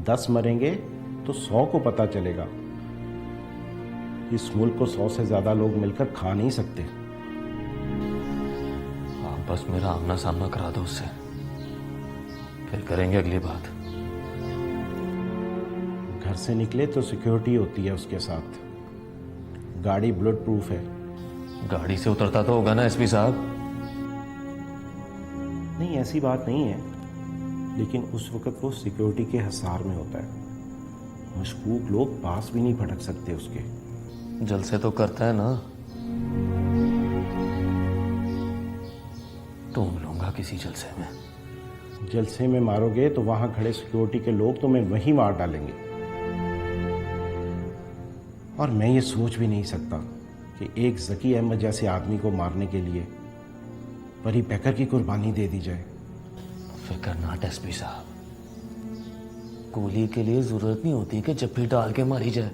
10 मरेंगे तो 100 को पता चलेगा। इस मुल्क को 100 से ज्यादा लोग मिलकर खा नहीं सकते। आप बस मेरा आमना सामना करा दो उससे, फिर करेंगे अगली बात। घर से निकले तो सिक्योरिटी होती है उसके साथ। गाड़ी बुलेट प्रूफ है। गाड़ी से उतरता तो होगा ना एसपी साहब? नहीं, ऐसी बात नहीं है, लेकिन उस वक्त वो सिक्योरिटी के हिसार में होता है। मशकूक लोग पास भी नहीं भटक सकते उसके। जलसे तो करता है ना? ढूंढ लूंगा किसी जलसे में। जलसे में मारोगे तो वहां खड़े सिक्योरिटी के लोग तुम्हें वहीं मार डालेंगे। और मैं ये सोच भी नहीं सकता कि एक जकी अहमद जैसे आदमी को मारने के लिए परी पैकर की कुर्बानी दे दी जाए। फिक्र नाट एसपी साहब, गोली के लिए जरूरत नहीं होती कि जब भी डाल के मारी जाए।